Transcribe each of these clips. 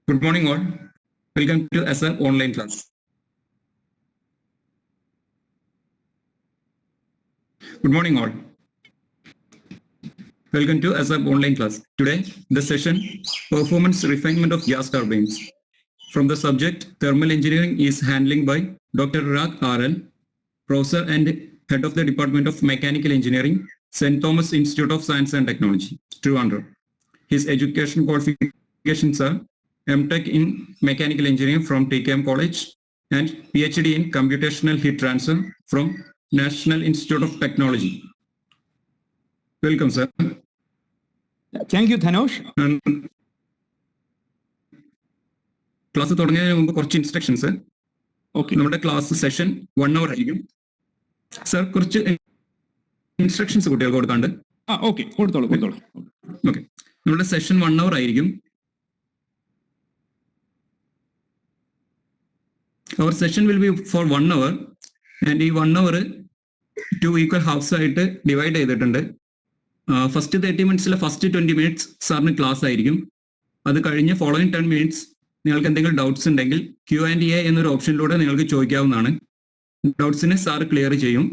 Good morning all. Welcome to SR online class. Good morning all. Welcome to SR online class. Today the session performance refinement of gas turbines. From the subject thermal engineering is handling by Dr. Rag RL, Professor and Head of the Department of Mechanical Engineering, St. Thomas Institute of Science and Technology, Trivandrum. His education qualifications are M.Tech in Mechanical Engineering from TKM College and PhD in Computational Heat Transfer from National Institute of Technology. Welcome, sir. Thank you, Dhanush. Class തുടങ്ങുന്നതിന് മുമ്പ് കുറച്ച് instructions. Okay. നമ്മുടെ class session 1 hour ആയിരിക്കും. Sir കുറച്ച് instructions കുട്ടികൾക്ക് കൊടുക്കാണ്ട്. Okay. കൊടുത്തോളൂ. Okay, നമ്മുടെ സെഷൻ 1 hour ആയിരിക്കും. Our session will be for 1 hour and ഈ 1 hour 2 equal halves ആയിട്ട് ഡിവൈഡ് ചെയ്തിട്ടുണ്ട്. ഫസ്റ്റ് 30 മിനിറ്റ്സിലെ ഫസ്റ്റ് 20 മിനിറ്റ്സ് സാറിന് ക്ലാസ് ആയിരിക്കും. അത് കഴിഞ്ഞ് ഫോളോയിങ് 10 മിനിറ്റ്സ് നിങ്ങൾക്ക് എന്തെങ്കിലും ഡൗട്ട്സ് ഉണ്ടെങ്കിൽ Q&A എന്നൊരു ഓപ്ഷനിലൂടെ നിങ്ങൾക്ക് ചോദിക്കാവുന്നതാണ്. ഡൗട്ട്സിനെ സാർ ക്ലിയർ ചെയ്യും.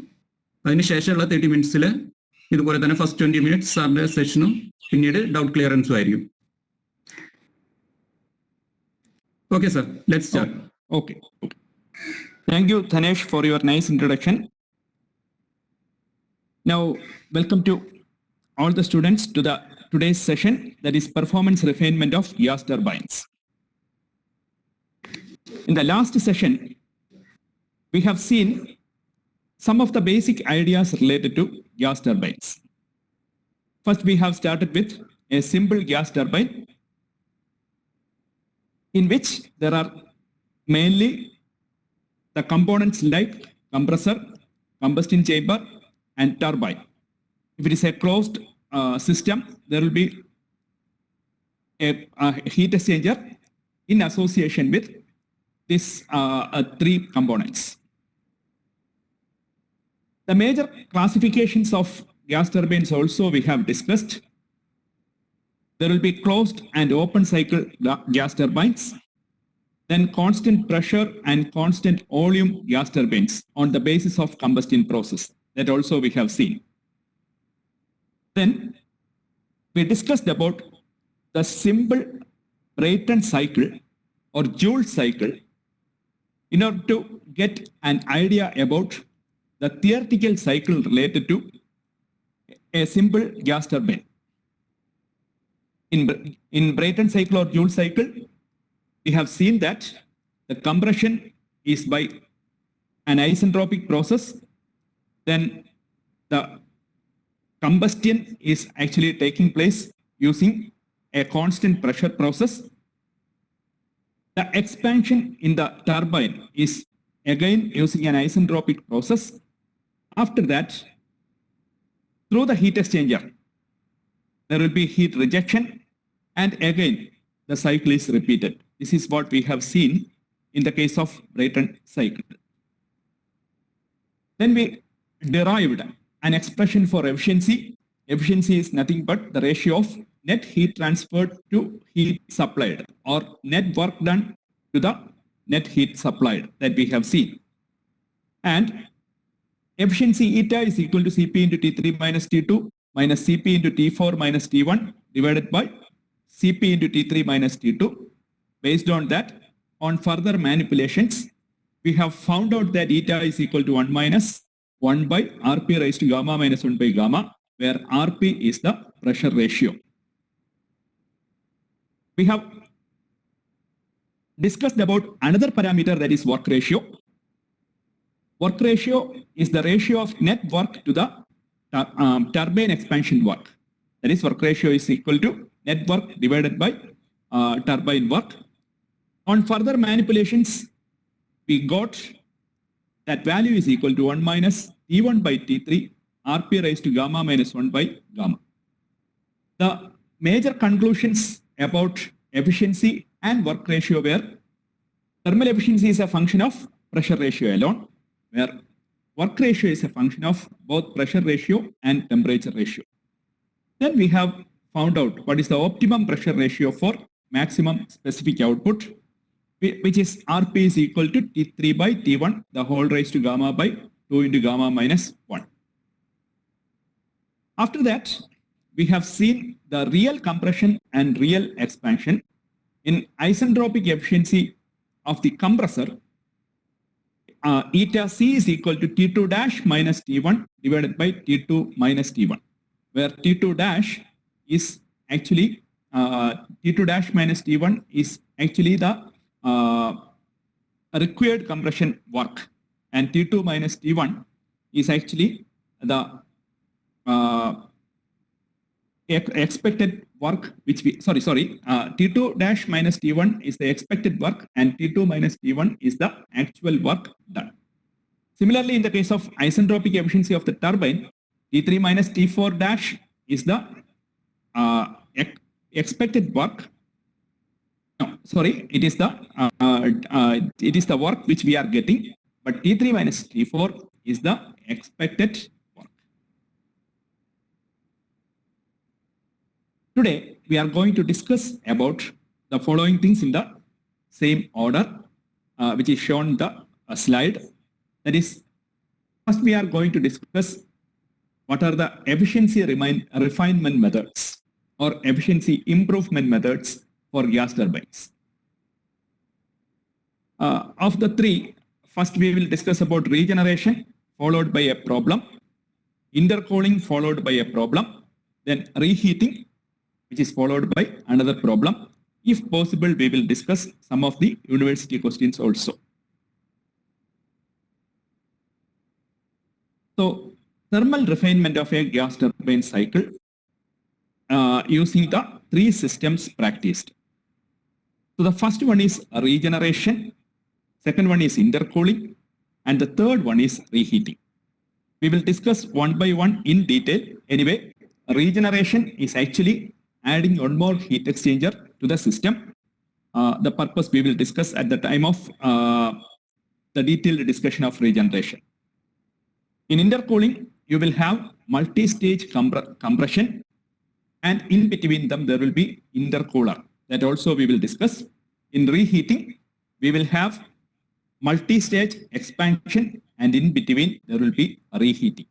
അതിനുശേഷമുള്ള 30 മിനിറ്റ്സിൽ ഇതുപോലെ തന്നെ ഫസ്റ്റ് 20 മിനിറ്റ്സ് സാറിന്റെ സെഷനും പിന്നീട് ഡൗട്ട് ക്ലിയറൻസും ആയിരിക്കും. Okay sir, let's start. Okay. Thank you, Dhanesh, for your nice introduction. Now, welcome to all the students to the today's session, that is performance refinement of gas turbines. In the last session, we have seen some of the basic ideas related to gas turbines. First, we have started with a simple gas turbine in which there are mainly the components like compressor, combustion chamber, and turbine. If it is a closed system, there will be a heat exchanger in association with these three components. The major classifications of gas turbines also we have discussed. There will be closed and open cycle gas turbines. Then constant pressure and constant volume gas turbines on the basis of combustion process. That also we have seen. Then we discussed about the simple Brayton cycle or Joule cycle in order to get an idea about the theoretical cycle related to a simple gas turbine. In Brayton cycle or Joule cycle, we have seen that the compression is by an isentropic process. Then the combustion is actually taking place using a constant pressure process. The expansion in the turbine is again using an isentropic process. After that, through the heat exchanger, there will be heat rejection, and again the cycle is repeated. This is what we have seen in the case of Brayton cycle. Then we derived an expression for efficiency. Efficiency is nothing but the ratio of net heat transferred to heat supplied, or net work done to the net heat supplied, that we have seen. And efficiency eta is equal to Cp into T3 minus T2 minus Cp into T4 minus T1 divided by Cp into T3 minus T2. Based on that, on further manipulations, we have found out that eta is equal to 1 minus 1 by Rp raised to gamma minus 1 by gamma, where Rp is the pressure ratio. We have discussed about another parameter, that is work ratio. Work ratio is the ratio of net work to the turbine expansion work. That is, work ratio is equal to net work divided by turbine work. On further manipulations, we got that value is equal to 1 minus T1 by T3 Rp raised to gamma minus 1 by gamma. The major conclusions about efficiency and work ratio were thermal efficiency is a function of pressure ratio alone, where work ratio is a function of both pressure ratio and temperature ratio. Then we have found out what is the optimum pressure ratio for maximum specific output, which is Rp is equal to T3 by T1, the whole raised to gamma by 2 into gamma minus 1. After that, we have seen the real compression and real expansion. In isentropic efficiency of the compressor, eta C is equal to T2 dash minus T1 divided by T2 minus T1, where T2 dash is actually T2 dash minus T1 is actually the required compression work, and T2 minus T1 is actually the expected work which we T2 dash minus T1 is the expected work and T2 minus T1 is the actual work done. Similarly, in the case of isentropic efficiency of the turbine, T3 minus T4 dash is the expected work. No, sorry, it is the work which we are getting, but T3 minus T4 is the expected work. Today, we are going to discuss about the following things in the same order, which is shown in the slide. That is, first we are going to discuss what are the efficiency refinement methods or efficiency improvement methods for gas turbines. Of the three, first we will discuss about regeneration, followed by a problem, intercooling followed by a problem, then reheating, which is followed by another problem. If possible, we will discuss some of the university questions also. So, thermal refinement of a gas turbine cycle using the three systems practiced. So, the first one is regeneration, second one is intercooling, and the third one is reheating. We will discuss one by one in detail. Anyway, regeneration is actually adding one more heat exchanger to the system. The purpose we will discuss at the time of the detailed discussion of regeneration. In intercooling, you will have multi-stage compression, and in between them there will be intercooler. That also we will discuss. In reheating, we will have multi-stage expansion, and in between there will be reheating.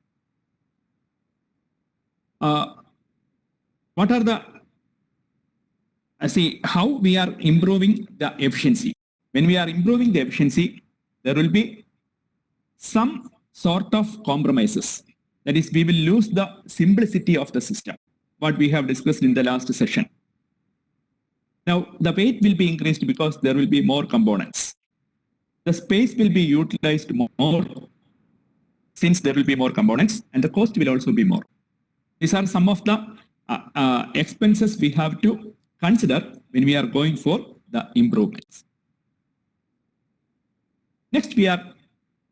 What are the how we are improving the efficiency? When we are improving the efficiency, there will be some sort of compromises. That is, we will lose the simplicity of the system, what we have discussed in the last session. Now, the weight will be increased because there will be more components. The space will be utilized more since there will be more components, and the cost will also be more. These are some of the expenses we have to consider when we are going for the improvements. Next, we are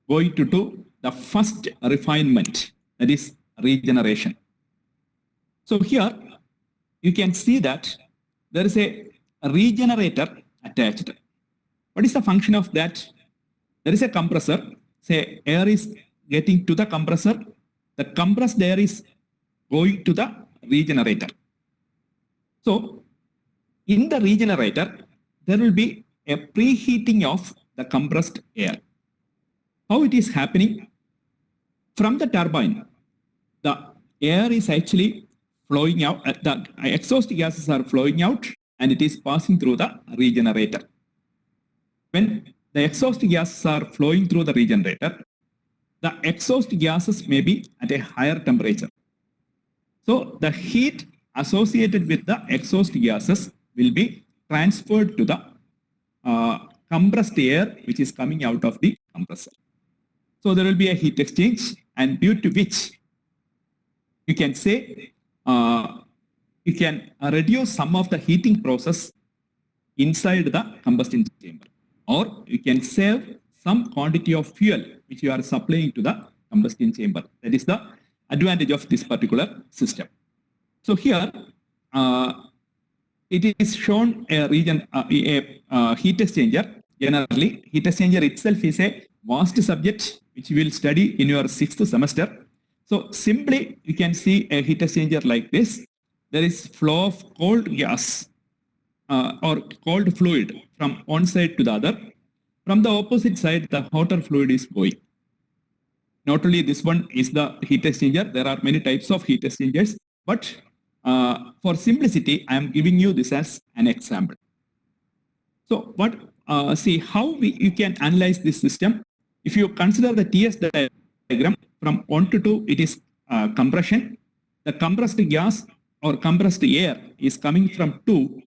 going to do the first refinement, that is regeneration. So here you can see that there is a regenerator attached. What is the function of that? There is a compressor. Say air is getting to the compressor. The compressed air is going to the regenerator. So in the regenerator, there will be a preheating of the compressed air. How it is happening? From the turbine, the air is actually flowing out, the exhaust gases are flowing out, and it is passing through the regenerator. When the exhaust gases are flowing through the regenerator, the exhaust gases may be at a higher temperature. So the heat associated with the exhaust gases will be transferred to the compressed air which is coming out of the compressor. So there will be a heat exchange, and due to which you can say you can reduce some of the heating process inside the combustion chamber, or you can save some quantity of fuel which you are supplying to the combustion chamber. That is the advantage of this particular system. So here it is shown a heat exchanger. Generally, heat exchanger itself is a vast subject which you will study in your 6th semester. So simply you can see a heat exchanger like this. There is flow of cold gas or cold fluid from one side to the other. From the opposite side, the hotter fluid is going. Not only this one is the heat exchanger, there are many types of heat exchangers, but for simplicity, I am giving you this as an example. So see how you can analyze this system. If you consider the TS diagram from 1 to 2, it is compression. The compressed gas or compressed air is coming from 2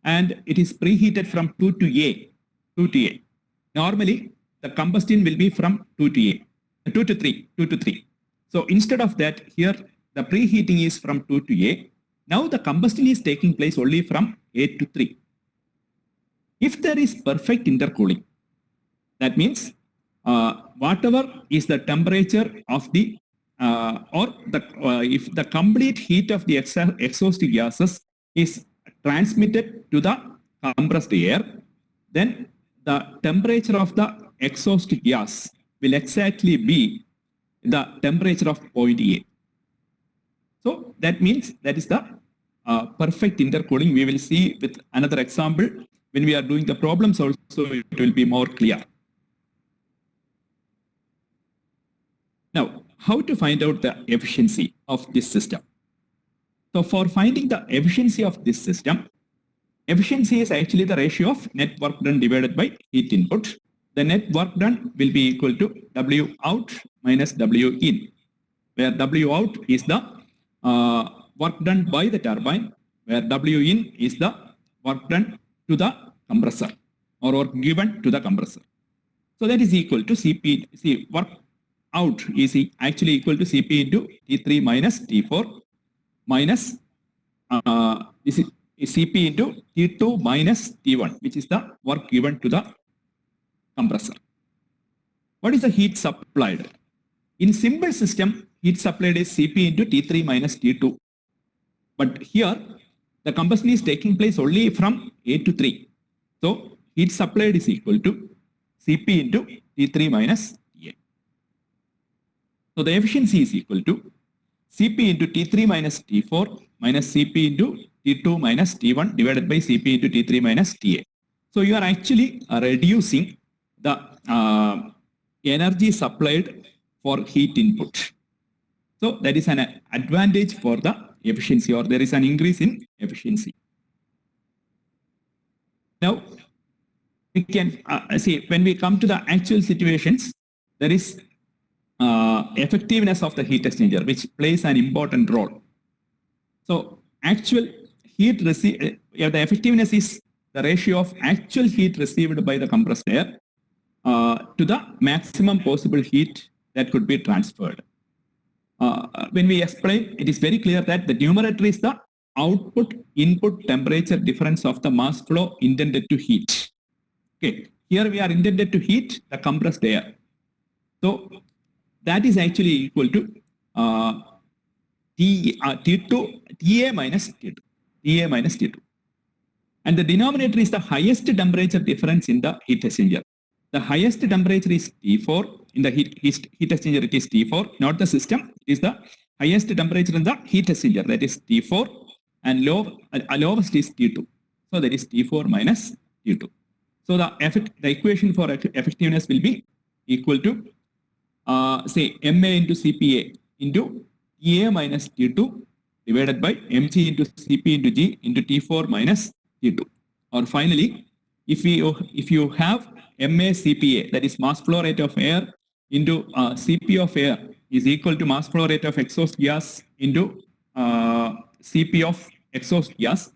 and it is preheated from 2 to A. Normally, the combustion will be from 2 to 3. So instead of that, here the preheating is from 2 to A. Now the combustion is taking place only from A to 3. If there is perfect intercooling, that means whatever is the temperature of the if the complete heat of the exhaust gases is transmitted to the compressed air, then the temperature of the exhaust gas will exactly be the temperature of point A. So that means that is the perfect intercooling. We will see with another example. When we are doing the problems also, it will be more clear. Now, how to find out the efficiency of this system? So for finding the efficiency of this system, efficiency is actually the ratio of net work done divided by heat input. The net work done will be equal to W out minus W in, where W out is the work done by the turbine, where W in is the work done to the compressor or work given to the compressor. So that is equal to Cp. See, work out is actually equal to Cp into T3 minus T4 minus this is Cp into T2 minus T1, which is the work given to the compressor. What is the heat supplied? In simple system, heat supplied is Cp into T3 minus T2. But here, the combustion is taking place only from A to 3. So, heat supplied is equal to Cp into T3 minus T8. So, the efficiency is equal to Cp into T3 minus T4 minus Cp into T2 minus T1 divided by Cp into T3 minus Ta. So, you are actually reducing the energy supplied for heat input. So, that is an advantage for the efficiency, or there is an increase in efficiency. Now, we can see when we come to the actual situations, there is effectiveness of the heat exchanger, which plays an important role. So, actual heat the effectiveness is the ratio of actual heat received by the compressed air to the maximum possible heat that could be transferred. When we explain, it is very clear that the numerator is the output-input temperature difference of the mass flow intended to heat. Okay, here we are intended to heat the compressed air. So that is actually equal to Ta minus T2. And the denominator is the highest temperature difference in the heat exchanger. The highest temperature is T4. In the heat exchanger, it is T4, not the system. It is the highest temperature in the heat exchanger, that is T4, and lowest is T2. So that is T4 minus T2. So the equation for effectiveness will be equal to say MA into CPA into TA minus T2 divided by mg into Cp into G into T4 minus T2. Or finally, if you have MA CPA, that is mass flow rate of air into Cp of air is equal to mass flow rate of exhaust gas into Cp of exhaust gas,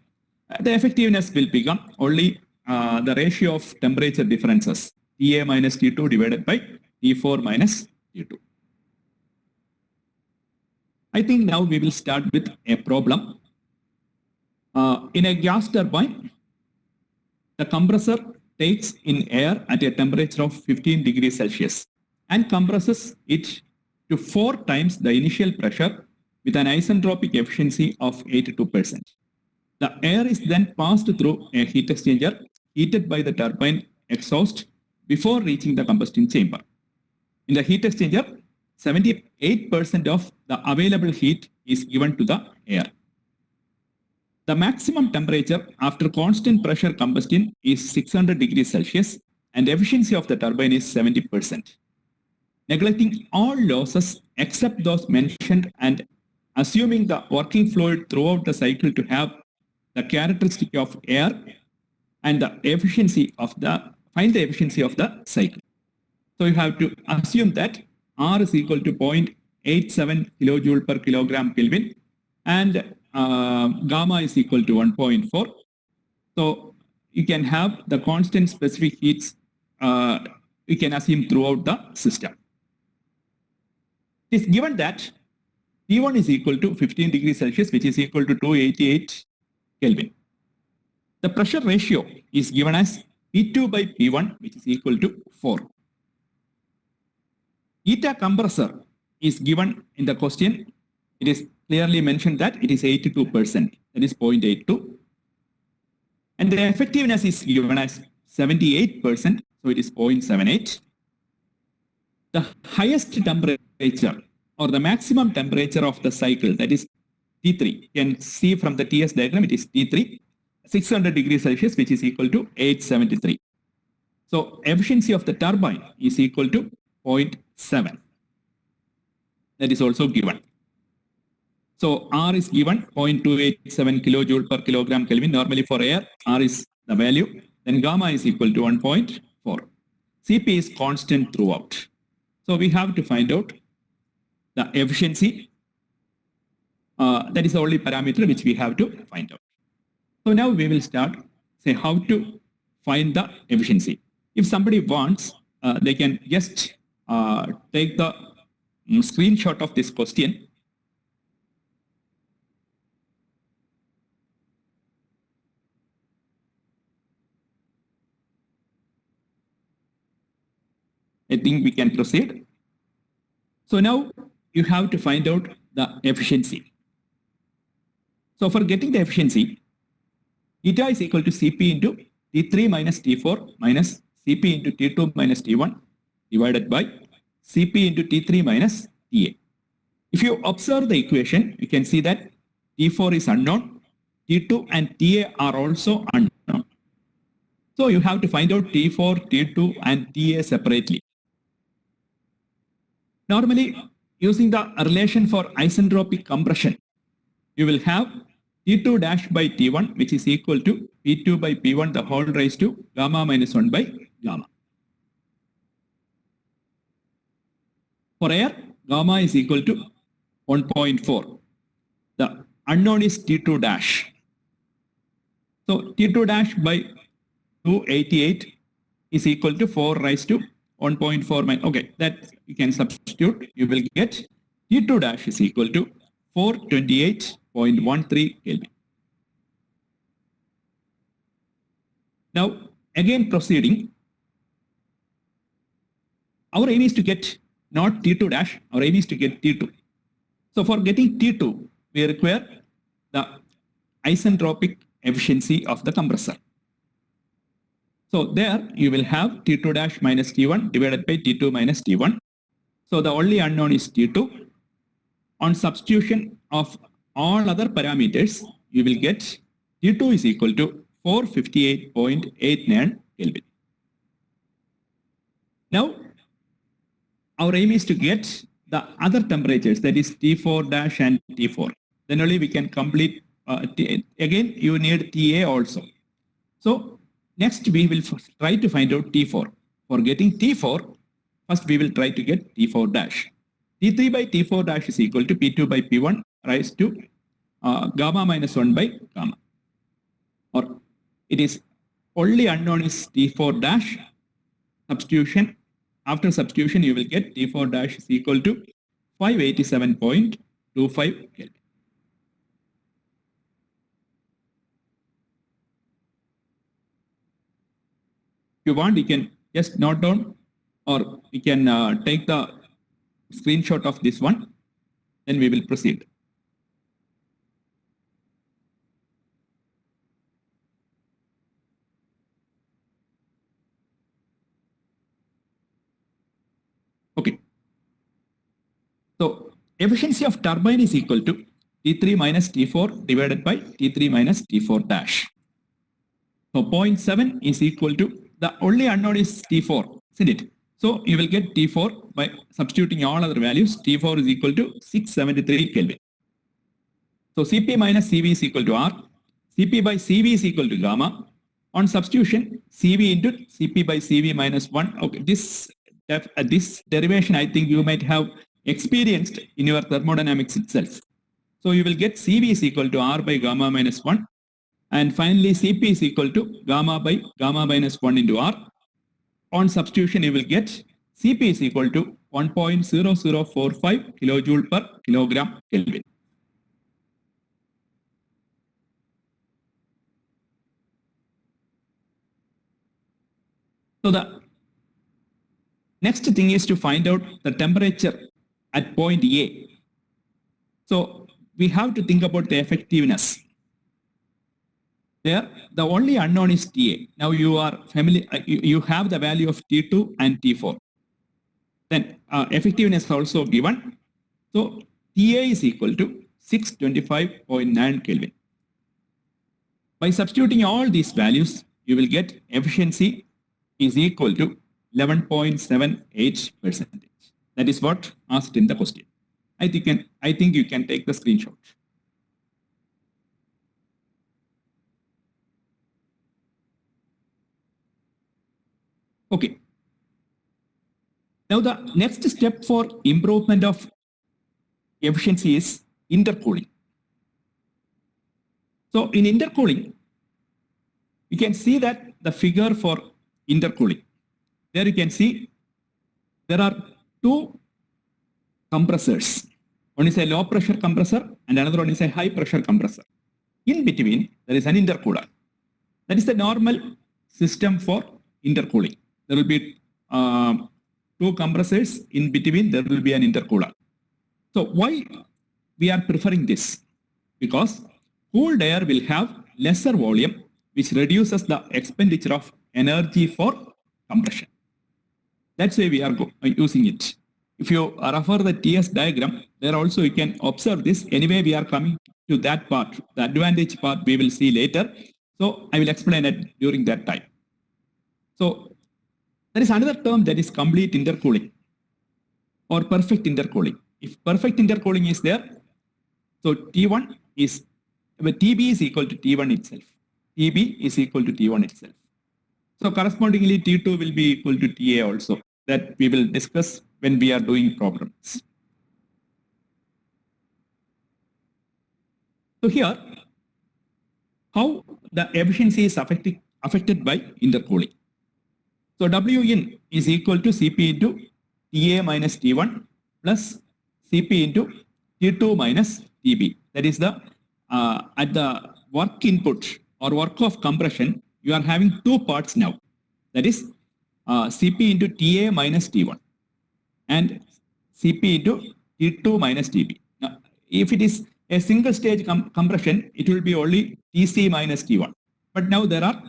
the effectiveness will become only the ratio of temperature differences, Ta minus T2 divided by T4 minus T2. I think now we will start with a problem. In a gas turbine, the compressor takes in air at a temperature of 15 degrees Celsius and compresses it to 4 times the initial pressure with an isentropic efficiency of 82%. The air is then passed through a heat exchanger heated by the turbine exhaust before reaching the combustion chamber. In the heat exchanger, 78% of the available heat is given to the air. The maximum temperature after constant pressure combustion is 600 degrees Celsius and efficiency of the turbine is 70%. Neglecting all losses except those mentioned and assuming the working fluid throughout the cycle to have the characteristic of air and the efficiency of find the efficiency of the cycle. So you have to assume that R is equal to 0.87 kilojoule per kilogram Kelvin and gamma is equal to 1.4. So you can have the constant specific heats you can assume throughout the system. It is given that T1 is equal to 15 degrees Celsius, which is equal to 288 Kelvin. The pressure ratio is given as P2 by P1, which is equal to 4. Eta compressor is given in the question. It is clearly mentioned that it is 82%, that is 0.82. And the effectiveness is given as 78%, so it is 0.78. The highest temperature or the maximum temperature of the cycle, that is T3. You can see from the TS diagram, it is T3, 600 degrees Celsius, which is equal to 873. So efficiency of the turbine is equal to 0.7. That is also given. So R is given 0.287 kilojoule per kilogram Kelvin. Normally for air, R is the value. Then gamma is equal to 1.4. Cp is constant throughout. So we have to find out the efficiency. That is the only parameter which we have to find out. So now we will start, say how to find the efficiency. If somebody wants, they can just take the screenshot of this question. I think we can proceed. So now you have to find out the efficiency. So for getting the efficiency, eta is equal to Cp into T3 minus T4 minus Cp into T2 minus T1 divided by Cp into T3 minus Ta. If you observe the equation, you can see that T4 is unknown, T2 and Ta are also unknown. So you have to find out T4, T2 and Ta separately. Normally, using the relation for isentropic compression, you will have T2 dash by T1, which is equal to P2 by P1, the whole raised to gamma minus 1 by gamma. For air, gamma is equal to 1.4. The unknown is T2 dash. So T2 dash by 288 is equal to 4 raised to 1.4. Okay, that you can substitute. You will get T2 dash is equal to 428.13 Kelvin. Now, again proceeding, our aim is to get not T2 dash, our aim is to get T2. So for getting T2, we require the isentropic efficiency of the compressor. So there you will have T2 dash minus T1 divided by T2 minus T1. So the only unknown is T2. On substitution of all other parameters, you will get T2 is equal to 458.89 Kelvin. Now, our aim is to get the other temperatures, that is T4 dash and T4. Then only we can complete, again you need Ta also. So next we will try to find out T4. For getting T4, first we will try to get T4 dash. T3 by T4 dash is equal to P2 by P1 raised to gamma minus 1 by gamma. Or it is only unknown is T4 dash. Substitution. After substitution, you will get T4 dash is equal to 587.25 Kelvin. If you want, you can just note down or you can take the screenshot of this one, then we will proceed. Okay. So efficiency of turbine is equal to T3 minus T4 divided by T3 minus T4 dash. So 0.7 is equal to, the only unknown is T4, isn't it? So you will get T4 by substituting all other values. T4 is equal to 673 Kelvin. So Cp minus Cv is equal to R. Cp by Cv is equal to gamma. On substitution, Cv into Cp by Cv minus 1. Okay, this derivation I think you might have experienced in your thermodynamics itself. So you will get Cv is equal to R by gamma minus 1. And finally, Cp is equal to gamma by gamma minus 1 into R. On substitution, you will get Cp is equal to 1.0045 kilojoule per kilogram Kelvin. So the next thing is to find out the temperature at point A. So we have to think about the effectiveness. There, the only unknown is Ta. Now you are familiar, you have the value of T2 and T4. Then effectiveness also given. So Ta is equal to 625.9 Kelvin. By substituting all these values, you will get efficiency is equal to 11.78%. That is what asked in the question. I think you can take the screenshot. Okay. Now the next step for improvement of efficiency is intercooling. So in intercooling, you can see that the figure for intercooling. There you can see there are two compressors. One is a low pressure compressor and another one is a high pressure compressor. In between, there is an intercooler. That is the normal system for intercooling. There will be two compressors. In between, there will be an intercooler. So why we are preferring this? Because cooled air will have lesser volume, which reduces the expenditure of energy for compression. That's why we are using it. If you refer the TS diagram, there also you can observe this. Anyway, we are coming to that part. The advantage part we will see later. So I will explain it during that time. So there is another term that is complete intercooling or perfect intercooling. If perfect intercooling is there, so T1 is, TB is equal to T1 itself. TB is equal to T1 itself. So correspondingly, T2 will be equal to TA also. That we will discuss when we are doing problems. So here, how the efficiency is affected by intercooling. So Win is equal to Cp into Ta minus T1 plus Cp into T2 minus Tb. That is the at the work input or work of compression, you are having two parts now. That is Cp into Ta minus T1 and Cp into T2 minus Tb. Now, if it is a single stage compression, it will be only Tc minus T1. But now there are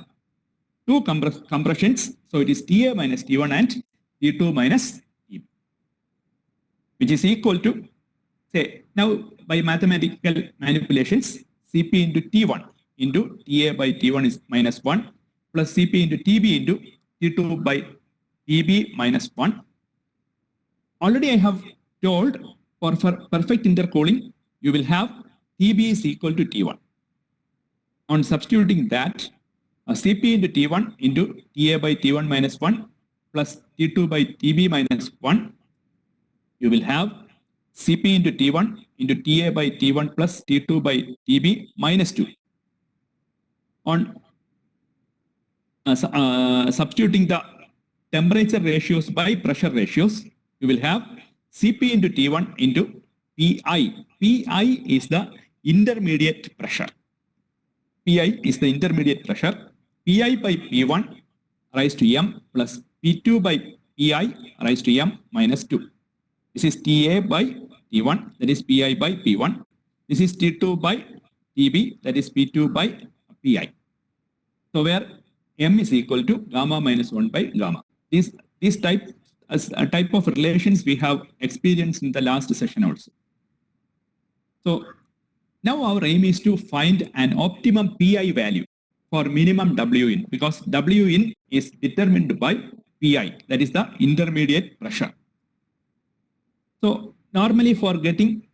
two compressions. So it is Ta minus T1 and T2 minus Tb, which is equal to, say, now by mathematical manipulations, Cp into T1 into Ta by T1 is minus 1 plus Cp into Tb into T2 by Tb minus 1. Already I have told for perfect intercooling, you will have Tb is equal to T1. On substituting that, Cp into T1 into Ta by T1 minus 1 plus T2 by Tb minus 1, you will have Cp into T1 into Ta by T1 plus T2 by Tb minus 2. On substituting the temperature ratios by pressure ratios, you will have Cp into T1 into Pi. Pi is the intermediate pressure. Pi is the intermediate pressure. Pi by P1 raised to m plus P2 by Pi raised to m minus 2. This is Ta by T1, that is Pi by P1. This is T2 by Tb, that is P2 by Pi. So where m is equal to gamma minus 1 by gamma. This type of relations we have experienced in the last session also. So Now our aim is to find an optimum PI value for minimum WIN, because WIN is determined by PI, that is the intermediate pressure. So normally for getting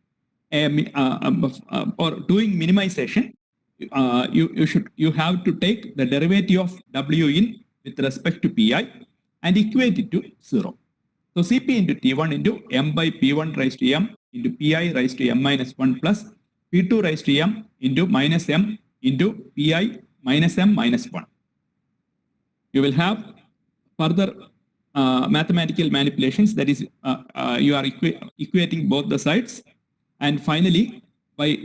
or doing minimization, you have to take the derivative of WIN with respect to PI and equate it to 0. So Cp into T1 into m by P1 raised to m into Pi raised to m minus 1 plus P2 raised to m into minus m into Pi minus m minus 1. You will have further mathematical manipulations, that is you are equating both the sides, and finally by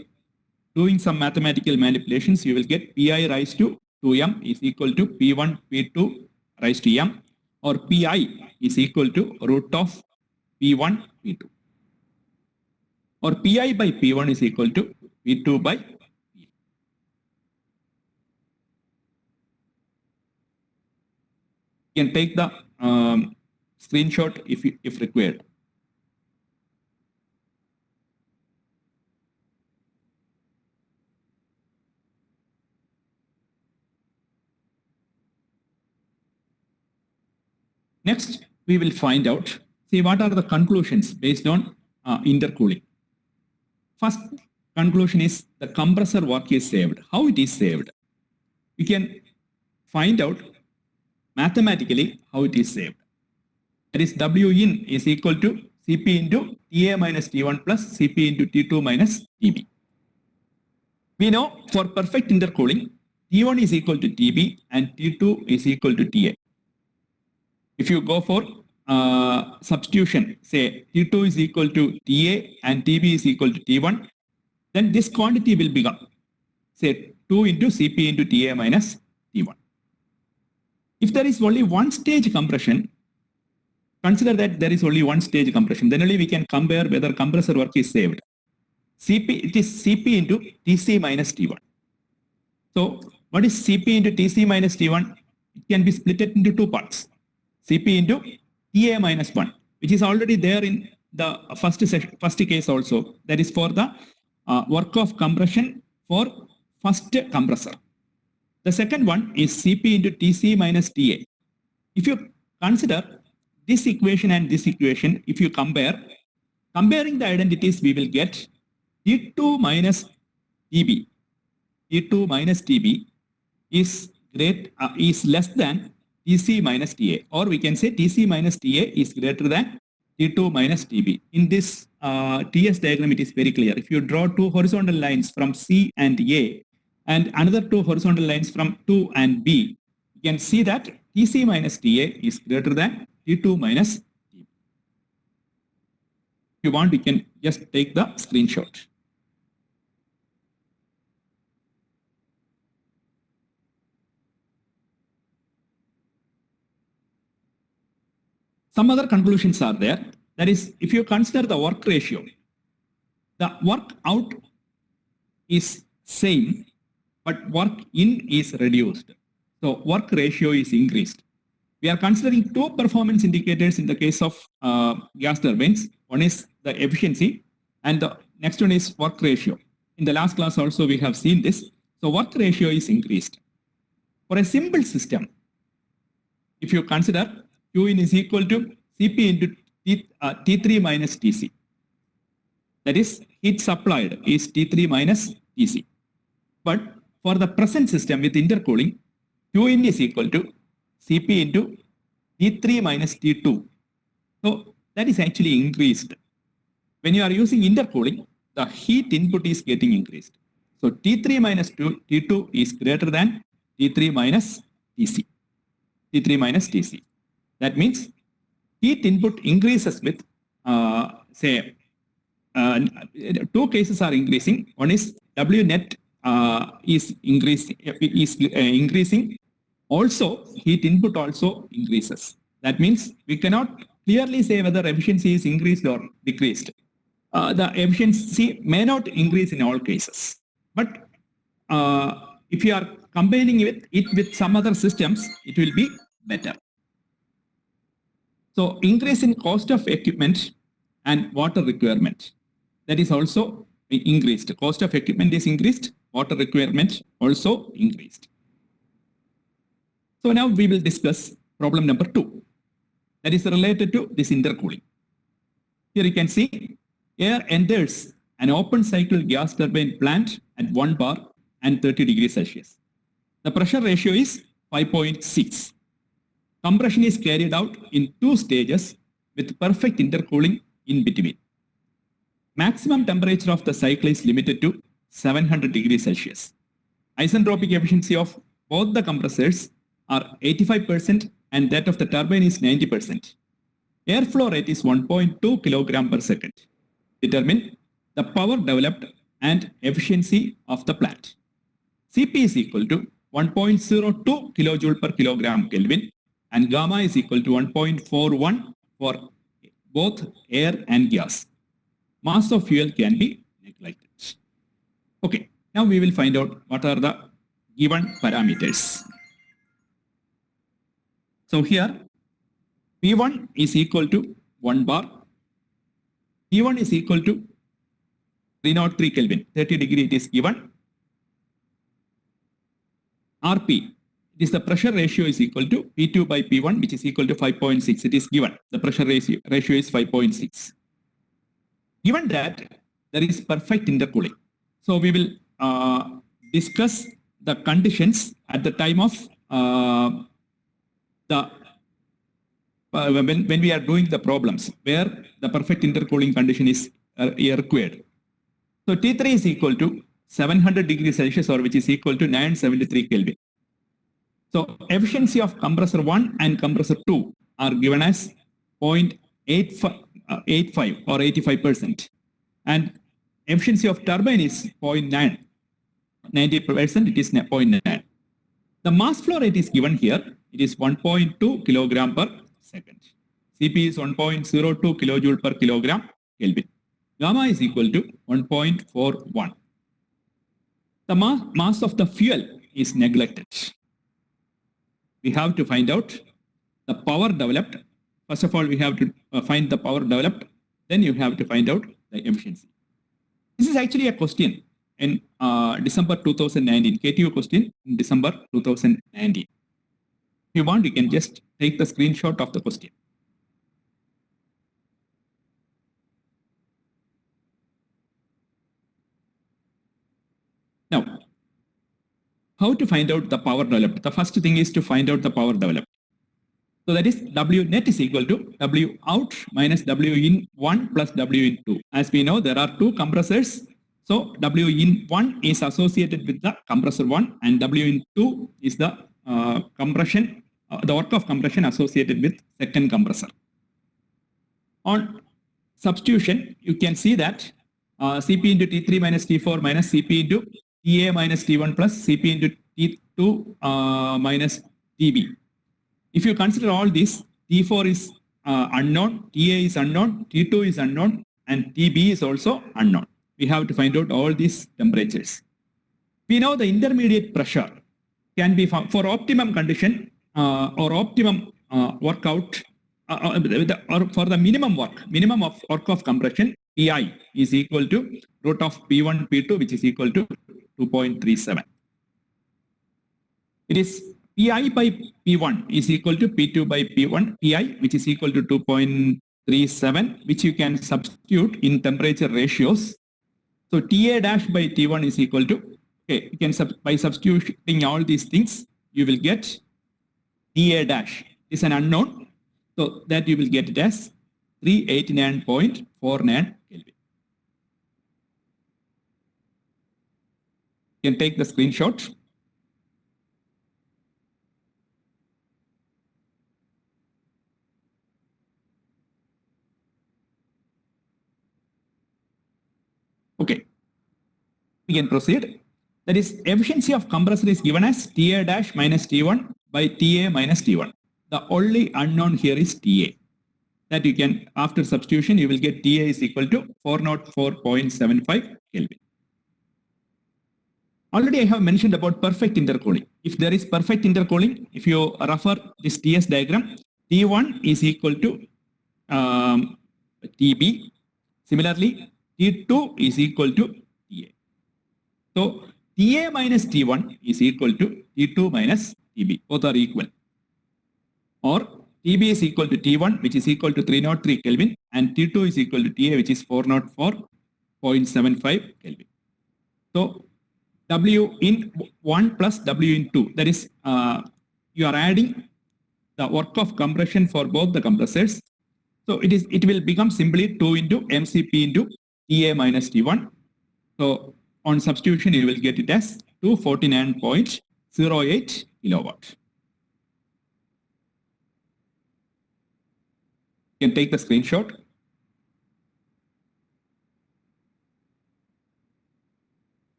doing some mathematical manipulations you will get Pi raised to 2m is equal to P1 P2 raised to m, or Pi is equal to root of P1 P2, or Pi by P1 is equal to P2 by P. You can take the screenshot if required. Next, we will find out, see what are the conclusions based on intercooling. First conclusion is the compressor work is saved. How it is saved? We can find out mathematically how it is saved. That is WIN is equal to Cp into Ta minus T1 plus Cp into T2 minus Tb. We know for perfect intercooling, T1 is equal to Tb and T2 is equal to Ta. If you go for substitution, say T2 is equal to Ta and Tb is equal to T1, then this quantity will become, say, 2 into Cp into Ta minus T1. If there is only one stage compression, consider that there is only one stage compression, then only we can compare whether compressor work is saved. It is Cp into Tc minus T1. So what is Cp into Tc minus T1? It can be split into two parts. Cp into Ta minus 1, which is already there in the first case also. That is for the work of compression for first compressor. The second one is Cp into Tc minus Ta. If you consider this equation and this equation, if you comparing the identities, we will get T2 minus Tb. T2 minus Tb is less than Tc minus Ta, or we can say Tc minus Ta is greater than T2 minus Tb. In this TS diagram, it is very clear. If you draw two horizontal lines from C and A and another two horizontal lines from 2 and B, you can see that Tc minus Ta is greater than T2 minus Tb. If you want, we can just take the screenshot. Some other conclusions are there. That is, if you consider the work ratio, the work out is same, but work in is reduced. So work ratio is increased. We are considering two performance indicators in the case of gas turbines. One is the efficiency and the next one is work ratio. In the last class also we have seen this. So work ratio is increased. For a simple system, if you consider Qin is equal to Cp into T3 minus Tc. That is, heat supplied is T3 minus Tc. But for the present system with intercooling, Qin is equal to Cp into T3 minus T2. So that is actually increased. When you are using intercooling, the heat input is getting increased. So T3 minus T2 is greater than T3 minus Tc. T3 minus Tc. That means heat input increases with, say, two cases are increasing. One is W net is increasing. Also, heat input also increases. That means we cannot clearly say whether efficiency is increased or decreased. The efficiency may not increase in all cases. But if you are combining it with some other systems, it will be better. So increase in cost of equipment and water requirement, that is also increased. Cost of equipment is increased. Water requirement also increased. So now we will discuss problem number 2. That is related to this intercooling. Here you can see air enters an open cycle gas turbine plant at 1 bar and 30 degrees Celsius. The pressure ratio is 5.6. Compression is carried out in 2 stages with perfect intercooling in between. Maximum temperature of the cycle is limited to 700 degrees Celsius. Isentropic efficiency of both the compressors are 85% and that of the turbine is 90%. Airflow rate is 1.2 kilogram per second. Determine the power developed and efficiency of the plant. Cp is equal to 1.02 kilojoule per kilogram Kelvin and gamma is equal to 1.41 for both air and gas. Mass of fuel can be neglected. Okay, now we will find out what are the given parameters. So here P1 is equal to 1 bar, P1 is equal to 303 Kelvin, 30 degree it is given. RP, it is the pressure ratio is equal to P2 by P1 which is equal to 5.6, it is given, the pressure ratio is 5.6. Given that there is perfect intercooling, so we will discuss the conditions at the time of when we are doing the problems where the perfect intercooling condition is required. So T3 is equal to 700 degrees Celsius or which is equal to 973 Kelvin. So efficiency of compressor 1 and compressor 2 are given as 0.85 or 85% and efficiency of turbine is 0.9, 90% it is 0.9. The mass flow rate is given here, it is 1.2 kilogram per second. Cp is 1.02 kilojoule per kilogram Kelvin. Gamma is equal to 1.41. The mass of the fuel is neglected. We have to find out the power developed. First of all, we have to find the power developed. Then you have to find out the efficiency. This is actually a question in December 2019, KTU question in December 2019. If you want, you can just take the screenshot of the question. Now, how to find out the power developed? The first thing is to find out the power developed. So that is W net is equal to W out minus W in 1 plus W in 2. As we know, there are 2 compressors. So W in 1 is associated with the compressor 1 and W in 2 is the compression, the work of compression associated with second compressor. On substitution, you can see that Cp into T3 minus T4 minus Cp into Ta minus T1 plus Cp into T2 minus Tb. If you consider all this, T4 is unknown, Ta is unknown, T2 is unknown, and Tb is also unknown. We have to find out all these temperatures. We know the intermediate pressure can be found for optimum condition or optimum workout or for the minimum of work of compression, Pi is equal to root of P1 P2 which is equal to 2.37. It is Pi by P1 is equal to P2 by P1 Pi which is equal to 2.37 which you can substitute in temperature ratios. So Ta dash by T1 is equal to, okay, you can by substituting all these things you will get Ta dash is an unknown, so that you will get it as 389.49 Kelvin. You can take the screenshot. Okay, we can proceed. That is, efficiency of compressor is given as Ta dash minus T1 by Ta minus T1. The only unknown here is Ta. That you can, after substitution, you will get Ta is equal to 404.75 Kelvin. Already I have mentioned about perfect intercooling. If there is perfect intercooling, if you refer this TS diagram, T1 is equal to TB. Similarly, T2 is equal to TA. So TA minus T1 is equal to T2 minus TB. Both are equal. Or TB is equal to T1, which is equal to 303 Kelvin, and T2 is equal to TA, which is 404.75 Kelvin. So W in 1 plus W in 2, that is, you are adding the work of compression for both the compressors. So it will become simply 2 into MCP into TA minus T1. So on substitution, you will get it as 249.08 kilowatt. You can take the screenshot.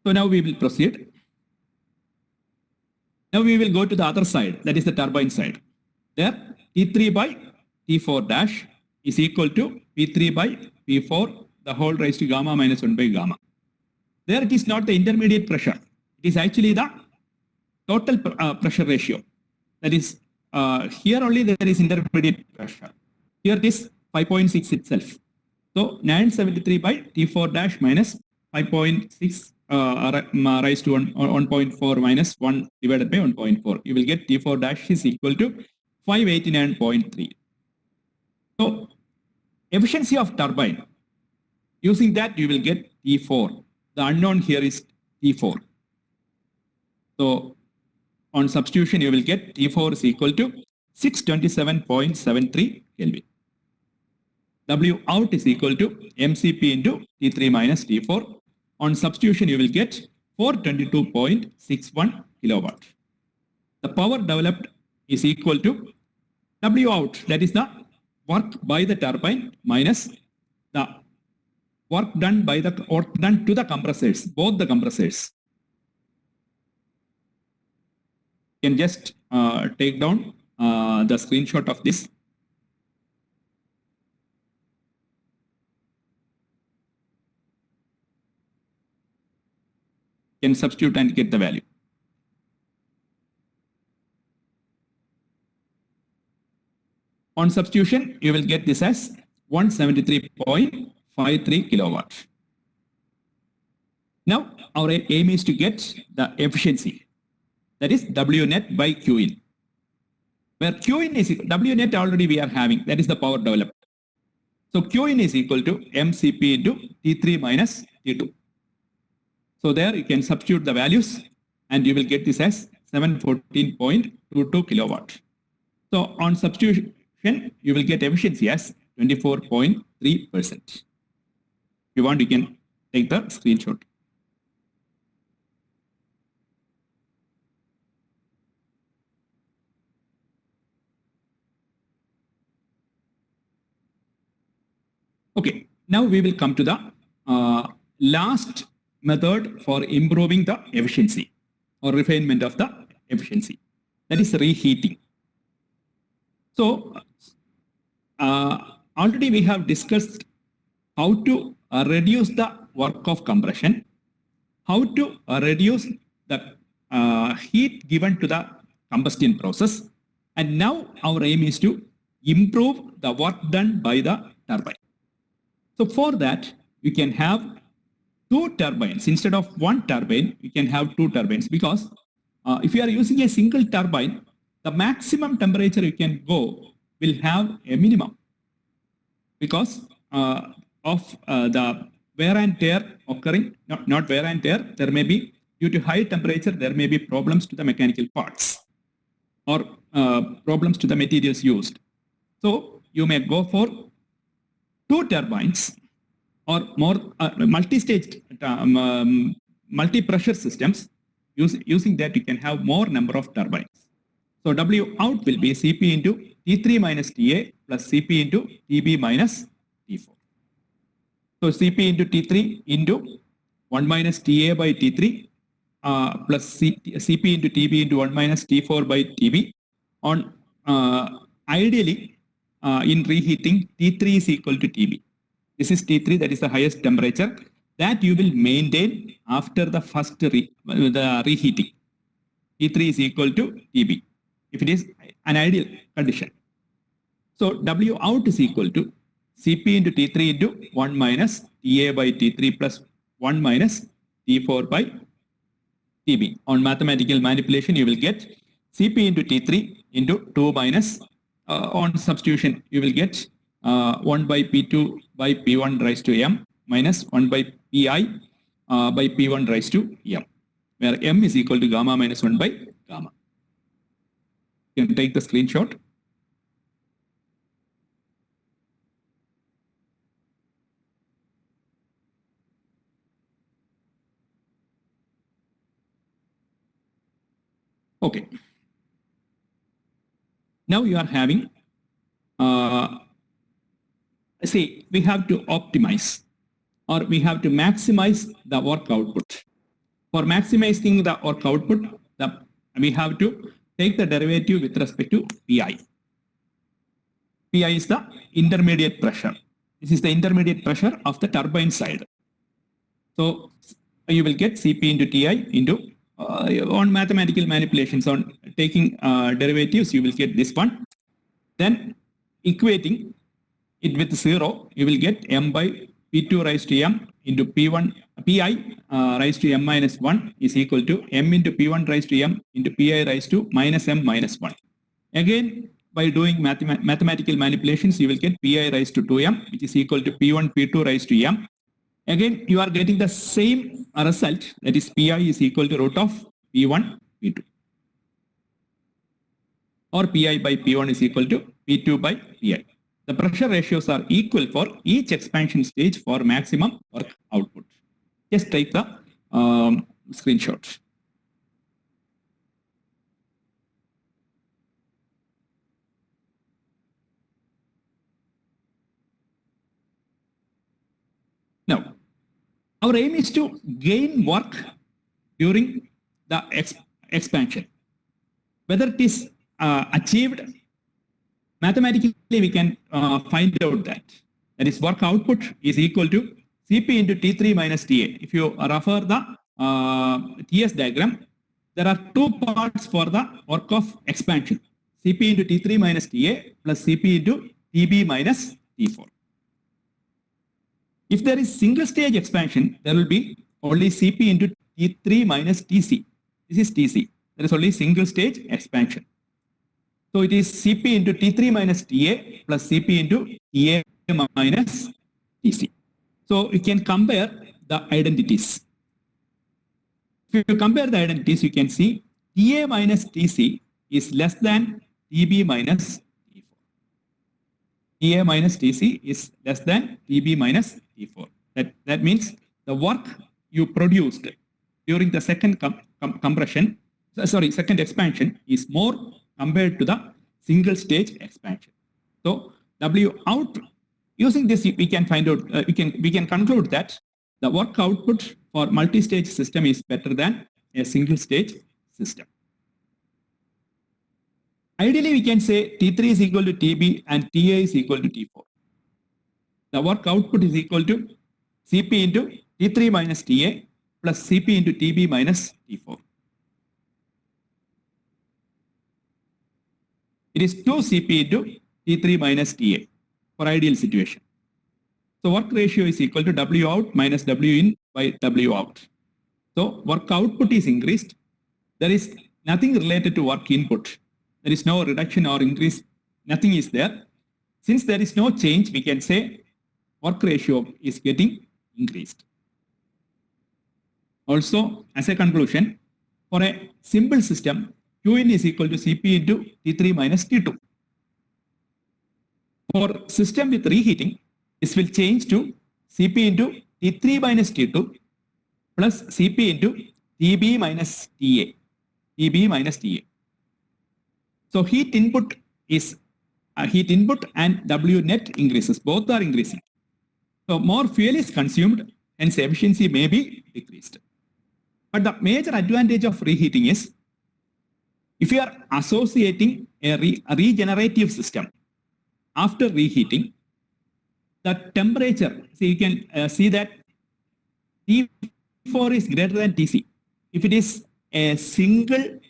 So now we will proceed. Now we will go to the other side, that is the turbine side. There, T3 by T4 dash is equal to P3 by P4, the whole raised to gamma minus 1 by gamma. There it is not the intermediate pressure. It is actually the total pressure ratio. That is, here only there is intermediate pressure. Here it is 5.6 itself. So 973 by T4 dash minus 5.6 raised to 1.4 minus 1 divided by 1.4. You will get T4 dash is equal to 589.3. So efficiency of turbine, using that you will get T4. The unknown here is T4. So on substitution, you will get T4 is equal to 627.73 Kelvin. W out is equal to MCP into T3 minus T4. On substitution, you will get 422.61 kilowatt. The power developed is equal to W out, that is the work by the turbine minus the work done to the compressors, both the compressors. You can just take down the screenshot of this. You can substitute and get the value. On substitution, you will get this as 173.53 kilowatt. Now, our aim is to get the efficiency. That is W net by Q in. Where Q in is W net already we are having, that is the power developed. So Q in is equal to MCP into T3 minus T2. So there you can substitute the values and you will get this as 714.22 kilowatt. So on substitution, you will get efficiency as 24.3%. If you want, you can take the screenshot. Okay, now we will come to the last method for improving the efficiency or refinement of the efficiency. That is reheating. So already we have discussed how to reduce the work of compression, how to reduce the heat given to the combustion process, and now our aim is to improve the work done by the turbine. So for that, you can have two turbines. Instead of one turbine, you can have two turbines, because if you are using a single turbine, the maximum temperature you can go will have a minimum, because of the wear and tear occurring, not wear and tear, there may be, due to high temperature, there may be problems to the mechanical parts or problems to the materials used. So you may go for two turbines or more multi-stage, multi-pressure systems. Using that, you can have more number of turbines. So W out will be Cp into T3 minus TA plus Cp into Tb minus T4. So Cp into T3 into 1 minus TA by T3 plus Cp into Tb into 1 minus T4 by Tb. On ideally, in reheating, T3 is equal to Tb. This is T3, that is the highest temperature that you will maintain after the first reheating. T3 is equal to Tb if it is an ideal condition. So W out is equal to Cp into T3 into 1 minus Ta by T3 plus 1 minus T4 by Tb. On mathematical manipulation, you will get Cp into T3 into 2 minus, on substitution, you will get 1 by P2 by P1 raised to M minus 1 by Pi by P1 raised to M, where M is equal to gamma minus 1 by gamma. You can take the screenshot. Okay. Now you are having, see, we have to optimize or we have to maximize the work output. For maximizing the work output, we have to take the derivative with respect to Pi. Pi is the intermediate pressure. This is the intermediate pressure of the turbine side. So you will get Cp into Ti into, on mathematical manipulations, on taking derivatives, you will get this one. Then equating it with 0, you will get M by P2 raised to M into P1, Pi raised to M minus 1 is equal to M into P1 raised to M into Pi raised to minus M minus 1. Again, by doing mathematical manipulations, you will get Pi raised to 2M, which is equal to P1 P2 raised to M. Again, you are getting the same result, that is Pi is equal to root of P1 P2. Or Pi by P1 is equal to P2 by Pi. The pressure ratios are equal for each expansion stage for maximum work output. Just take the screenshot. Now, our aim is to gain work during the expansion. Whether it is achieved, mathematically we can find out that. That is, work output is equal to Cp into T3 minus Ta. If you refer the TS diagram, there are two parts for the work of expansion. Cp into T3 minus Ta plus Cp into Tb minus T4. If there is single stage expansion, there will be only Cp into T3 minus Tc. This is Tc. There is only single stage expansion. So it is Cp into T3 minus Ta plus Cp into Ta minus Tc. So you can compare the identities. If you compare the identities, you can see Ta minus Tc is less than Tb minus T4. Ta minus Tc is less than Tb minus T4. That means the work you produced during the second second expansion is more compared to the single stage expansion. So W out, using this we can find out, we can conclude that the work output for multi-stage system is better than a single stage system. Ideally, we can say T3 is equal to Tb and Ta is equal to T4. The work output is equal to Cp into T3 minus Ta plus Cp into Tb minus T4. It is 2 Cp into T3 minus Ta for ideal situation. So work ratio is equal to W out minus W in by W out. So work output is increased. There is nothing related to work input. There is no reduction or increase. Nothing is there. Since there is no change, we can say work ratio is getting increased. Also, as a conclusion, for a simple system, Qin is equal to Cp into T3 minus T2. For system with reheating, this will change to Cp into T3 minus T2 plus Cp into Tb minus Ta. Tb minus Ta. So heat input is heat input and W net increases. Both are increasing. So more fuel is consumed, hence efficiency may be decreased. But the major advantage of reheating is, if you are associating a regenerative system after reheating, the temperature, so you can see that T4 is greater than Tc. If it is a single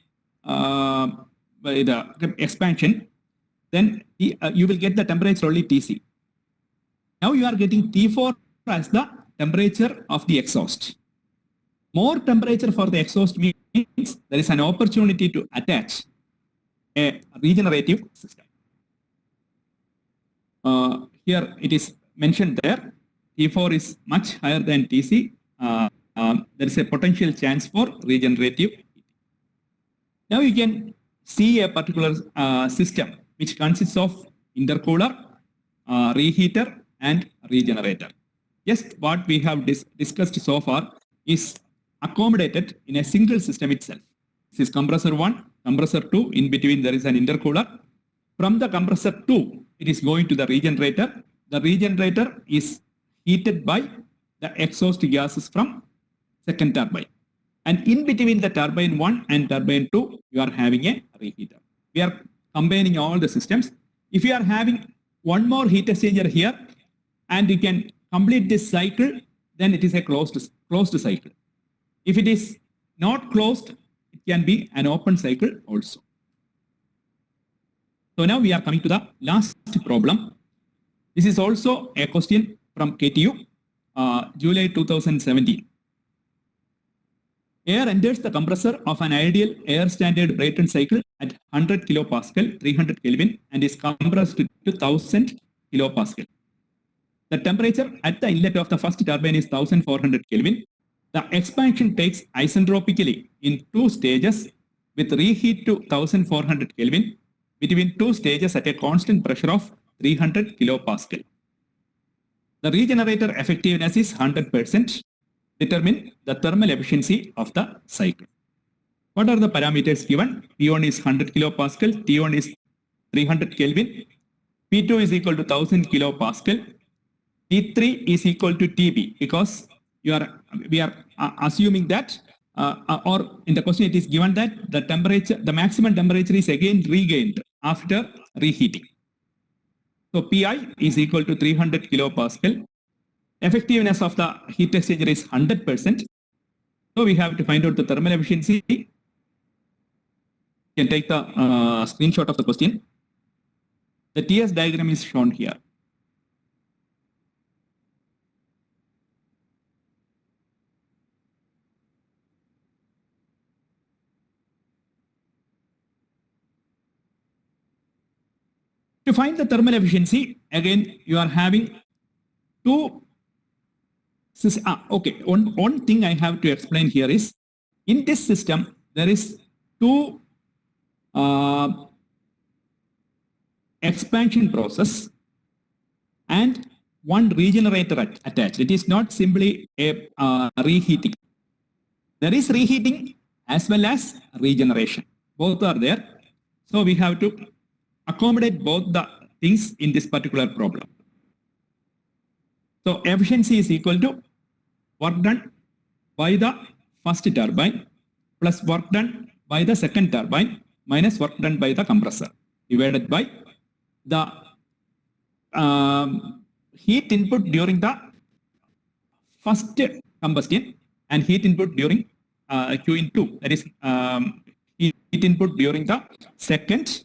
the expansion, then you will get the temperature only Tc. Now you are getting T4 as the temperature of the exhaust. More temperature for the exhaust means there is an opportunity to attach a regenerative system. Here it is mentioned there, T4 is much higher than Tc. There is a potential chance for regenerative heating. Now you can see a particular system which consists of intercooler, reheater, and regenerator. Just what we have discussed so far is accommodated in a single system itself. This is compressor 1, compressor 2, in between there is an intercooler. From the compressor 2, it is going to the regenerator. The regenerator is heated by the exhaust gases from second turbine. And in between the turbine 1 and turbine 2, you are having a reheater. We are combining all the systems. If you are having one more heat exchanger here, and you can complete this cycle, then it is a closed cycle. If it is not closed, it can be an open cycle also. So now we are coming to the last problem. This is also a question from KTU, July 2017. Air enters the compressor of an ideal air standard Brayton cycle at 100 kilopascal, 300 Kelvin, and is compressed to 1000 kilopascal. The temperature at the inlet of the first turbine is 1400 Kelvin. The expansion takes isentropically in 2 stages with reheat to 1400 Kelvin between 2 stages at a constant pressure of 300 kilopascal. The regenerator effectiveness is 100%. Determine the thermal efficiency of the cycle. What are the parameters given? P1 is 100 kilopascal, T1 is 300 Kelvin, P2 is equal to 1000 kilopascal, T3 is equal to TB, because we are assuming that or in the question it is given that the maximum temperature is again regained after reheating. So Pi is equal to 300 kilopascal. Effectiveness of the heat exchanger is 100%. So we have to find out the thermal efficiency. You can take the screenshot of the question. The TS diagram is shown here. To find the thermal efficiency, again, you are having two. Okay, one thing I have to explain here is, in this system, there is 2 expansion process and 1 regenerator attached. It is not simply a reheating. There is reheating as well as regeneration. Both are there. So we have to accommodate both the things in this particular problem. So efficiency is equal to work done by the first turbine plus work done by the second turbine minus work done by the compressor divided by the heat input during the first combustion and heat input during Q2, that is heat input during the second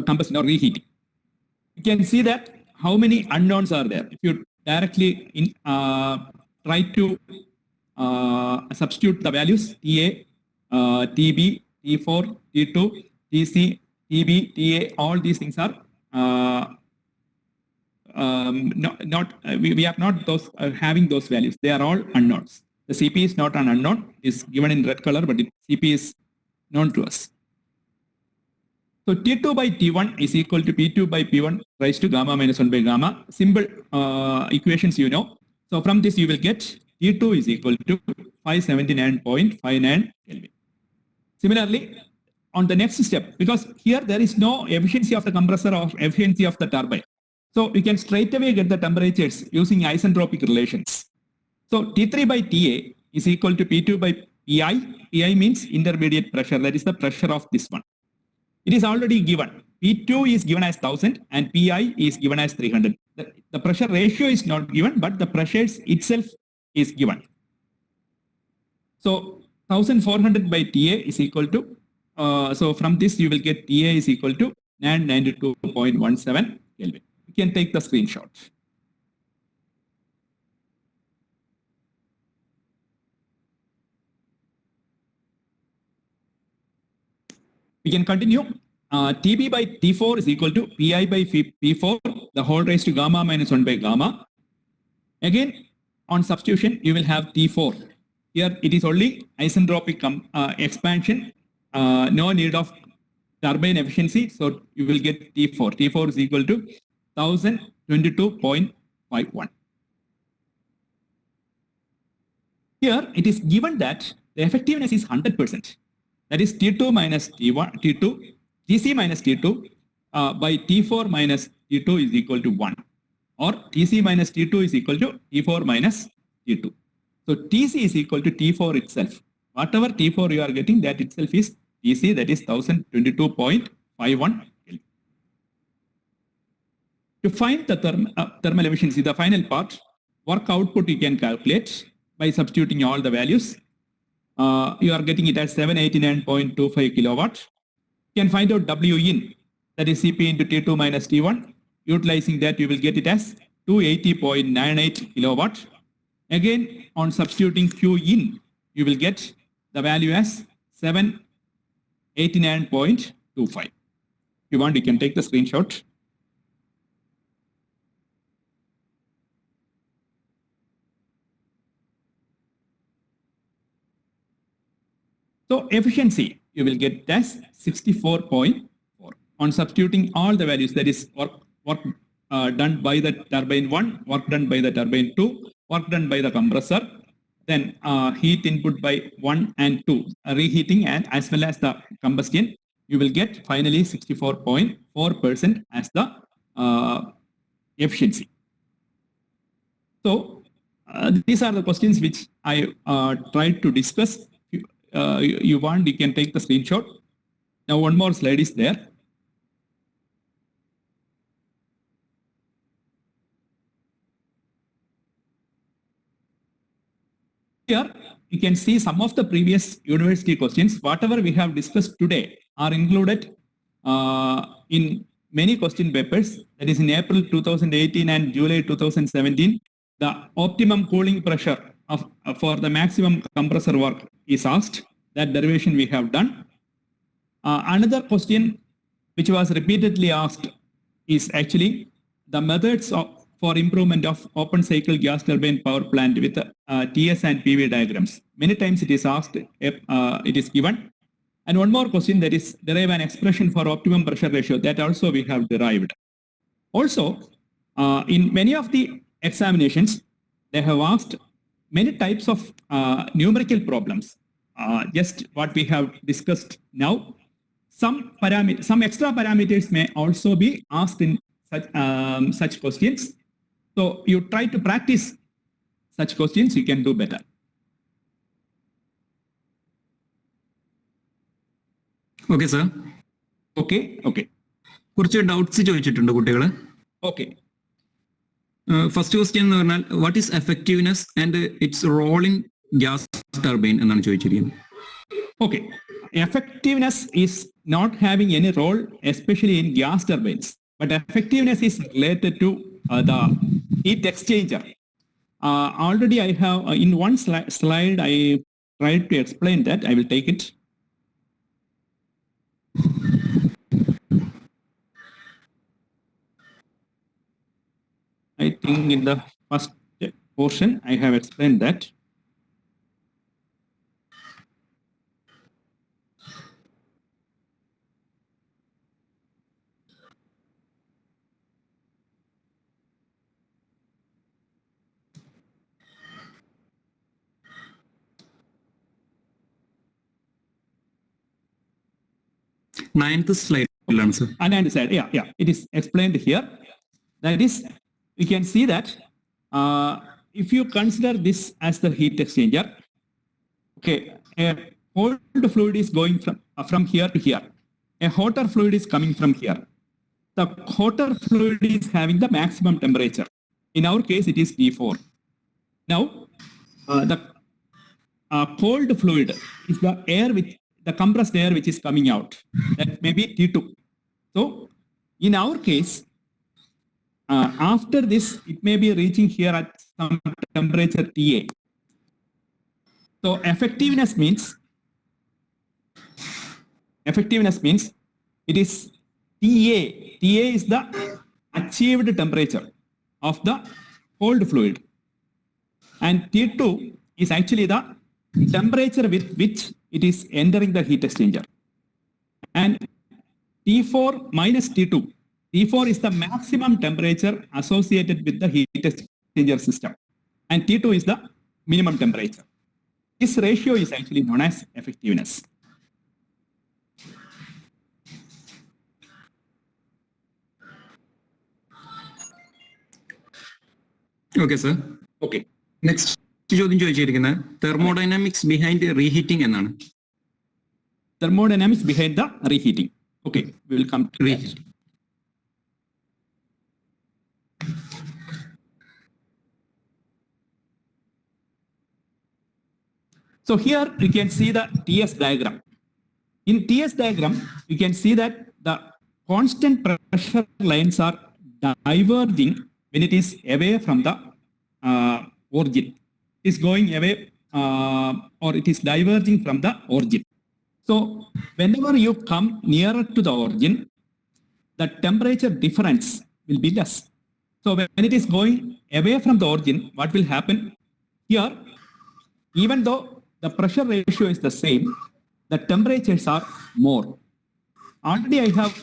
combustion or reheating. You can see that how many unknowns are there. If you directly try to substitute the values TA, TB, T4, T2, TC, TB, TA, all these things are we are not those having those values. They are all unknowns. The CP is not an unknown. It is given in red color, but CP is known to us. So T2 by T1 is equal to P2 by P1 raised to gamma minus 1 by gamma. Simple equations you know. So from this you will get T2 is equal to 579.59 Kelvin. Similarly, on the next step, because here there is no efficiency of the compressor or efficiency of the turbine. So we can straight away get the temperatures using isentropic relations. So T3 by TA is equal to P2 by PI. PI means intermediate pressure. That is the pressure of this one. It is already given. P2 is given as 1000 and PI is given as 300. The pressure ratio is not given, but the pressures itself is given. So 1400 by TA is equal to So from this, you will get TA is equal to 992.17 Kelvin. You can take the screenshot. We can continue. TB by T4 is equal to Pi by P4, the whole raised to gamma minus 1 by gamma. Again, on substitution, you will have T4. Here it is only isentropic expansion, no need of turbine efficiency. So you will get T4. T4 is equal to 1022.51. Here it is given that the effectiveness is 100%. That is T2 minus T1, T2, TC minus T2 by T4 minus T2 is equal to 1. Or TC minus T2 is equal to T4 minus T2. So TC is equal to T4 itself. Whatever T4 you are getting, that itself is TC, that is 1022.51. To find the thermal efficiency, the final part, work output you can calculate by substituting all the values. You are getting it as 789.25 kilowatt. You can find out W in, that is CP into T2 minus T1. Utilizing that, you will get it as 280.98 kilowatt. Again, on substituting Q in, you will get the value as 789.25. If you want, you can take the screenshot. So efficiency, you will get as 64.4. On substituting all the values, that is work done by the turbine 1, work done by the turbine 2, work done by the compressor, then heat input by 1 and 2, reheating and as well as the combustion, you will get finally 64.4% as the efficiency. So these are the questions which I tried to discuss. You want, you can take the screenshot. Now one more slide is there. Here you can see some of the previous university questions. Whatever we have discussed today are included in many question papers. That is in April 2018 and July 2017. The optimum cooling pressure for the maximum compressor work is asked. That derivation we have done. Another question which was repeatedly asked is actually the methods for improvement of open cycle gas turbine power plant with TS and PV diagrams. Many times it is asked, it is given. And one more question, that is derive an expression for optimum pressure ratio, that also we have derived. Also, in many of the examinations, they have asked many types of numerical problems. Just what we have discussed now. Some extra parameters may also be asked in such questions. So you try to practice such questions, you can do better. Okay, sir. Okay, okay. കുറച്ച് doubts ചോദിച്ചിട്ടുണ്ട് കുട്ടികൾ. Okay. First question എന്ന് പറഞ്ഞാൽ what is effectiveness and its role in gas turbine എന്നാണ് ചോദിച്ചിരിക്കുന്നത്. Okay. Effectiveness is not having any role, especially in gas turbines. But effectiveness is related to the heat exchanger. Already I have, in one slide, I tried to explain that. I will take it. I think in the first portion, I have explained that. Ninth slide, sir. And side, yeah, it is explained here. That is, we can see that if you consider this as the heat exchanger, okay, a cold fluid is going from here to here. A hotter fluid is coming from here. The hotter fluid is having the maximum temperature. In our case, it is T4. Now, the cold fluid is the air the compressed air which is coming out. That may be T2. So in our case, after this, it may be reaching here at some temperature TA. So effectiveness means it is TA. TA is the achieved temperature of the cold fluid. And T2 is actually the temperature with which it is entering the heat exchanger. And T4 minus T2. T4 is the maximum temperature associated with the heat exchanger system. And T2 is the minimum temperature. This ratio is actually known as effectiveness. Okay, sir. Okay. Next ചോദ്യം ചോദിച്ചിരിക്കുന്നത് thermodynamics behind reheating എന്നാണ്. Thermodynamics behind the reheating. Okay, we will come to that. Reheating. So here you can see the TS diagram. In TS diagram, you can see that the constant pressure lines are diverging when it is away from the origin. It is going away or it is diverging from the origin. So whenever you come nearer to the origin, the temperature difference will be less. So when it is going away from the origin, what will happen? Here, even though the pressure ratio is the same, the temperatures are more. Already I have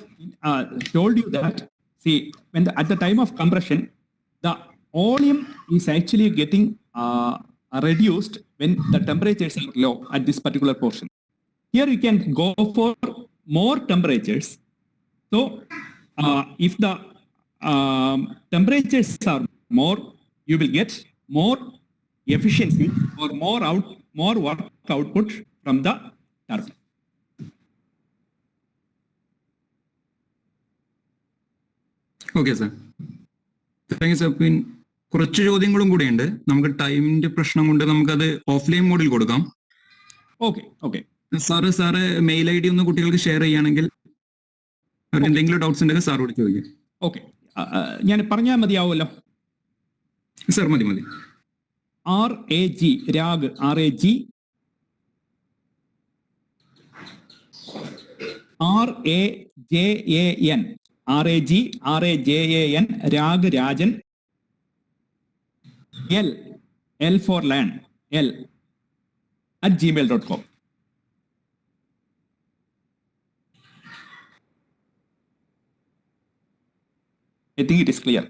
told you that, see, when at the time of compression, the volume is actually getting reduced when the temperatures are low at this particular portion. Here you can go for more temperatures. So if the temperatures are more, you will get more efficiency or more work output from the turbine. Okay sir, thank you sir. പിന്നെ കുറച്ച് ചോദ്യങ്ങളും കൂടിയുണ്ട്. നമുക്ക് ടൈമിന്റെ പ്രശ്നം കൊണ്ട് നമുക്കത് offline മോഡിൽ കൊടുക്കാം. Okay. Sir mail I D ഒന്ന് കുട്ടികൾക്ക് ഷെയർ ചെയ്യുകയാണെങ്കിൽ അവർക്ക് എന്തെങ്കിലും ഡൗട്ട്സ് ഉണ്ടെങ്കിൽ സാറോട് ചോദിക്കാം. ഓക്കെ, ഞാൻ പറഞ്ഞാൽ മതിയാവുമല്ലോ. സാർ മതി. RAG, Raag, RAG, RAJAN, RAG, RAJAN, Raag, Rajan, L for land, L @gmail.com. I think it is clear.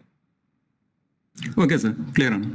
Okay sir, clear ആണ്.